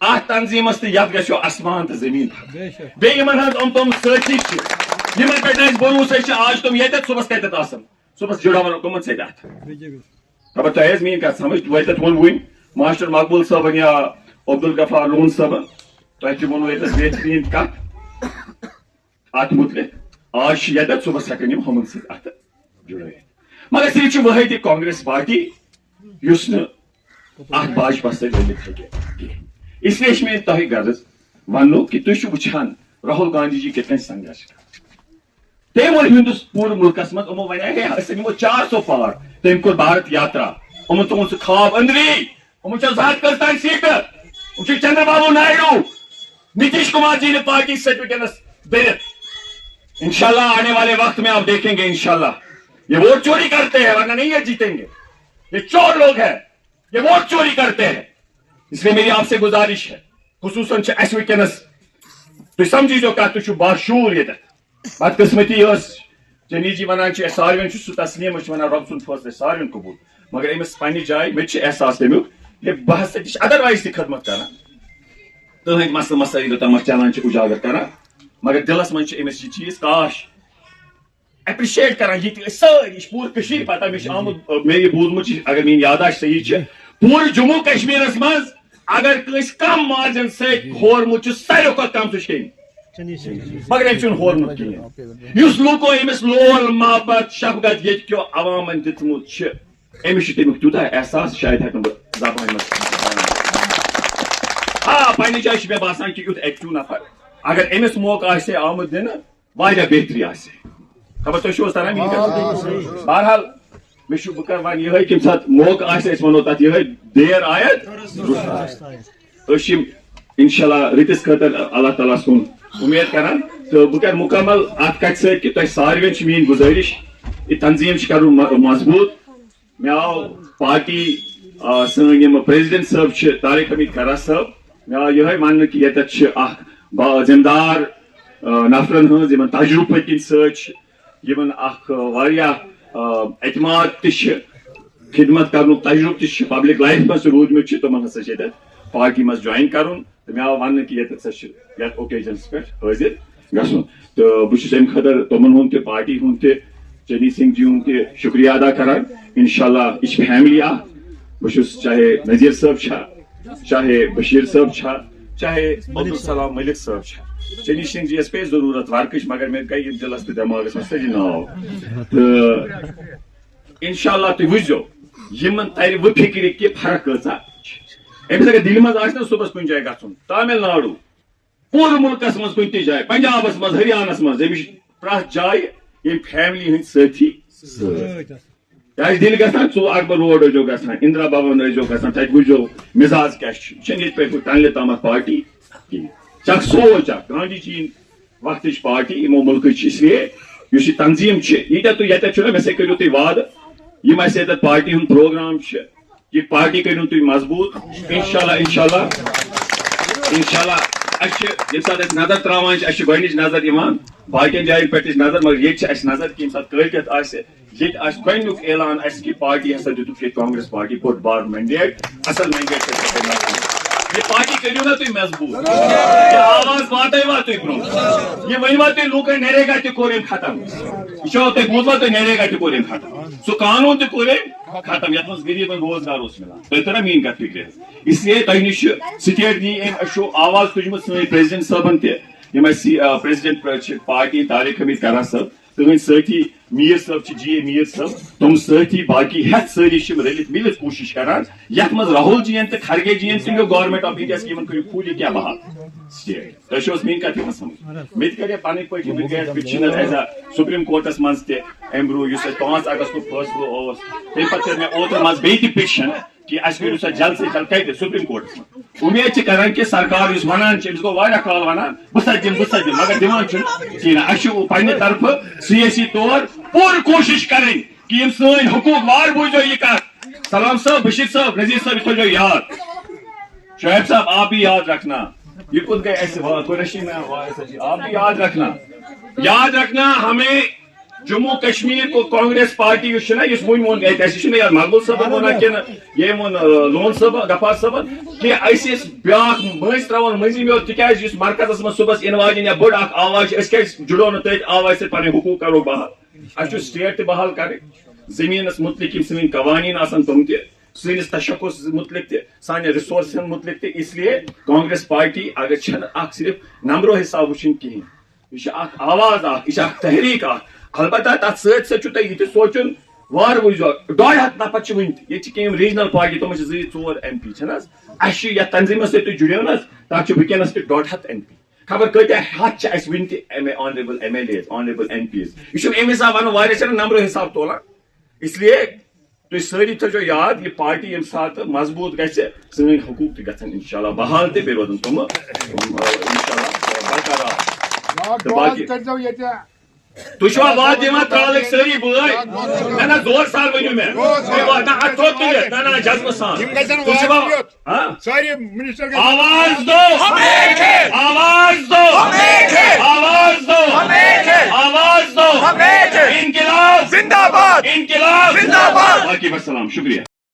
ات تنظیمس تو یت گژھو اسمان تو زمین بیٚیہِ یِمن ہنٛز تِم سٲتھی چھِ یِمن پٮ۪ٹھ اَسہِ بروسہٕ چھِ آز تِم ییٚتٮ۪تھ صبحس کتٮ۪تھ آسان صبحس جُڑاوان کٕمن سۭتۍ اتھ خبر تۄہہِ حظ میٛٲنۍ کتھ سمجھ وتٮ۪تھ ووٚن وٕنۍ ماسٹر مقبول صٲبن یا عبدالغفار لون صٲبن تۄہہِ تہِ ووٚنوٕ ییٚتٮ۪تھ بہتریٖن کتھ اتھ متعلق آز چھِ ییٚتٮ۪تھ صبحس ہٮ۪کن یِم ہُمن سۭتۍ اتھ جُڑٲیِتھ مگر صرف چھِ وٲحد کانگریس پارٹی یُس نہٕ اتھ باجپا سۭتۍ ؤلِتھ ہیٚکہِ کینٛہہ اس لیے میں تہ غرض ونو کہ تھی وچان راہل گاندھی جی کتنے سنگرش تم وون ہندوس پور ملکس من امو ون ہے 400 پار تم کور بھارت یاترا امن تم سہ خواب اندری امن زہت کلتان سیٹ چندر بابو نائیڈو نتیش کمار جی نے پارٹی سے ونکس برت انشاءاللہ آنے والے وقت میں آپ دیکھیں گے انشاءاللہ یہ ووٹ چوری کرتے ہیں ورنہ نہیں یہ جیتیں گے یہ چور لوگ ہیں یہ ووٹ چوری کرتے ہیں اس لیے میری آپ سے گزارش ہے خصوصاً اس ونکس تھی سمجھو کت تھی باشور یہ بدقسمتی جنی جی ونان ساروین سہ تسلیم ونان رب سن فیصلہ ساروین قبول مگر امس پنہ جائے مجھے احساس تمیک کہ بہ ہسا تہ ادروائز تہ خدمت کران تہند مسل مسائل تمام چلان اجاگر کران مگر دلس من امس یہ چیز کاش ایپریشیٹ کران یہ ساری پور پتہ مے آمت مے یہ بوزمت اگر میری یاداشت صحیح پور جموں کشمیرس مز اگر کس کم مارجن سورمت ساروی کھت کم سہ مگر ام ہورمت کہین اس لوکو امس لول محبت شفقت یہ کیو عوامن دتمت امس تمیک تیوتہ احساس شاید ہیکن بہ زبان ہاں پنہ جائے مے باسان کہ یوت ایکٹیو نفر اگر امس موقع آسے آمد دن واریاہ بہتری آسے خبر تھی تران بہرحال میں بہ کر ون یہ کم سات موقع آسے اس ونو تک یہ دیر آیت انشاءاللہ رتس خاطر اللہ تعالیٰ سن امید کران تو بہ کر مکمل ات کت ست کہ تہ ساروین میری گزارش یہ تنظیم کرو مضبوط مے آو پارٹی سن پریزیڈنٹ صاحب طارق حمید کھرا صاحب مے آو یہ ون کہ یتھ ذمہ دار نفرن ہز تجربہ کن ستن اعتماد تہ خدمت کرن تجربہ تہ پبلک لائف مز رودمت تمن ہسا پارٹی مز جوائن کرن تو مے آو ون کہ یت اوکیجنس پہ حاضر گھن تو بہت ام خاطر تمن ہند تہ پارٹی ہند تہ چنی سنگھ جی ہند تہ شکریہ ادا کران انشاءاللہ یہ فیملی بہت چاہے نذیر صاحب چاہے بشیر صاحب چاہے عبدالسلام ملک صاحب چنی سنگھ جی پہ ضرورت ورکش مگر مے گئی دلس تو دماغس مز سجی ناو تو انشاءاللہ تھی وچو یمن تر و فکر کہ فرق کۭژاہ امس اگر دل مز آ صبح کن جائے گھن تامل ناڈو پور ملکس مز کن تہ جائے پنجابس مز ہریانس مز امس پرٛٮ۪تھ جائے یم فیملی ہند ساتھی دل گژھان ژٕ اکبر روڈ ٲسۍزیو گژھان اندرا بھون ٲسۍزیو گژھان تتہِ وٕچھزیو مزاج کیاہ چھُنہٕ ییٚتہِ پٮ۪ٹھ تنلہِ تامتھ پارٹی کِہیٖنۍ چک سوچ اکھ گاندھی جی وقتٕچ پارٹی یِمو ملکٕچ اس لیے یُس یہِ تنظیٖم چھِ ییٖتیاہ تُہۍ ییٚتٮ۪تھ چھُنہ مےٚ سۭتۍ کٔرِو تُہۍ وعدٕ یِم اَسہِ ییٚتٮ۪تھ پارٹی ہُنٛد پروگرام چھِ یہِ پارٹی کٔرِو تُہۍ مضبوٗط انشاءاللہ اَسہِ چھِ ییٚمہِ ساتہٕ أسۍ نظر تراوان چھِ اَسہِ چھِ گۄڈنِچ نظر یِوان باقین جاین پٮ۪ٹھ نظر مگر ییٚتہِ چھِ اَسہِ نظر کہِ ییٚمہِ ساتہٕ کٲلکٮ۪تھ آسہِ ییٚتہِ آسہِ گۄڈنیُک اعلان اَسہِ کہِ پارٹی ہسا دِتُکھ ییٚتہِ کانگریس پارٹی بوٚڑ بار مینڈیٹ اصل مینڈیٹ یہ پارٹی کٔرِو نا تُہۍ مضبوٗط یہ آواز واتٲیوا تُہۍ برٛونٛہہ یہ ؤنوا تُہۍ لوٗکن نریگا تہِ کوٚر أمۍ ختم یہ چھو تُہۍ بوٗزوا تُہۍ نریگا تہِ کوٚر أمۍ ختم سُہ قانوٗن تہِ کوٚر أمۍ ختم یتھ منٛز غریٖبن روزگار اوس مِلان تۄہہِ ترا میٛٲنۍ کتھ فکرِ اس لیے تۄہہِ نِش سٹیٹ نی أمۍ اَسہِ چھُ آواز تُجمٕژ سٲنۍ پریزیڈنٹ صٲبن تہِ یِم اَسہِ پریزیڈنٹ چھِ پارٹی طارق حمید کھرا صٲب تہنٛدۍ سٲتھی میٖر صٲب چھِ جی اے میٖر صٲب تِم سٲتھی باقی ہٮ۪تھ سٲری چھِ رٔلِتھ مِلِتھ کوٗشِش کران یتھ منٛز راہل جی ین تہٕ کھرگے جی ین تہِ گورمنٹ آف انڈیا یِمن کٔرِو پھوٗلہِ کیٛاہ بحال سٹیٹ تۄہہِ چھو حظ میٛٲنۍ کتھ یِوان سمجھ مےٚ تہِ کرے پنٕنۍ پٲٹھۍ بہٕ گٔیس پِٹشنر ایز اے سپریم کورٹس منٛز تہِ امہِ برونٛہہ یُس اَسہِ 5 اگستُک فٲصلہٕ اوس تمہِ پتہٕ کٔر مےٚ اوترٕ منٛز بیٚیہِ تہِ پِٹشن کہ اَسہِ کٔرِو سۄ جلد سے جلد کتہِ سپریم کورٹس منٛز اُمید چھِ کران کہ سرکار یُس ونان چھِ أمِس گوٚو واریاہ کال ونان بہٕ سا دِمہٕ مگر دِوان چھُنہٕ کِہیٖنۍ نہٕ اَسہِ چھُ پننہِ طرفہٕ سیٲسی طور پوٗرٕ کوٗشش کرٕنۍ کہ یِم سٲنۍ حقوٗق وارٕ بوٗزیو یہِ کتھ سلام صٲب بشیر صٲب نذیر صٲب یہِ تھٲیزیو یاد شعیب صاحب آپ بھی یاد رکھنا یہ کچھ گئے ایسے آپ بھی یاد رکھنا ہمیں جموں کشمیر کو کانگریس پارٹی اس ون وون یہ مقبول صبن ونا کن یہ وون لون صبن غفار صبن کہ اس بیاکھ مٔنٛزۍ تراون مٔنٛزِم یوت تکیاز اس مرکزس من صبح ان واجن یا بڑ اخ آواز اس کیٛازِ جڑو نہٕ تٔتھۍ آواز سۭتۍ پنٕنۍ حقوٗق کرو بحال اَسہِ چھُ سٹیٹ تہِ بحال کرٕنۍ زمینس متعلق یم سٲنۍ قوانین آسن تم تہِ سٲنِس تشخص متعلق تہِ سانہِ رِسورسن متعلق تہِ اس لیے کانگریس پارٹی اگر چھنہٕ اکھ صرف نمبرو حساب وٕچھِنۍ کہیٖنۍ یہ چھِ اکھ آواز اکھ یہ چھِ اکھ تحریک اکھ البتہ تتھ سۭتۍ سۭتۍ چھُ تۄہہِ یہِ تہِ سونٛچُن وارٕ وٕچھزیو 150 نفر چھِ وٕنہِ تہِ ییٚتہِ چھِ کینٛہہ ریجنل پارٹی تِمن چھِ 2-4 MP چھِ نہ حظ اَسہِ چھُ یتھ تنظیٖمس سۭتۍ تُہۍ جُڑیو نہ حظ تتھ چھُ وٕنکیٚنس تہِ 150 MP خبر کۭتیاہ ہتھ چھِ اَسہِ وٕنہِ تہِ آنریبل MLAs آنریبل MPs یہ چھُنہٕ امہِ حساب ونُن واریاہ چھِنہٕ نمبرو حساب تولان اس لیے تُہۍ سٲری تھٲیزیو یاد یہ پارٹی ییٚمہِ ساتہٕ مضبوٗط گژھِ سٲنۍ حقوٗق تہِ گژھن انشاءاللہ بحال تہِ بیٚیہِ روزن تِم انشاءاللہ برقرار تہٕ باقٕے تُہۍ چھِوا وعدٕ دِوان ترٛالٕکۍ سٲری بٲے نہ زور سان ؤنِو مےٚ نہ اَتھ تھوٚد تُلِتھ نہ جذبہٕ سان تُہۍ چھِوا آواز دو آواز دو آواز دو آواز دو انقلاب زندہ باد انقلاب زندہ باد باقی وسلام شکریہ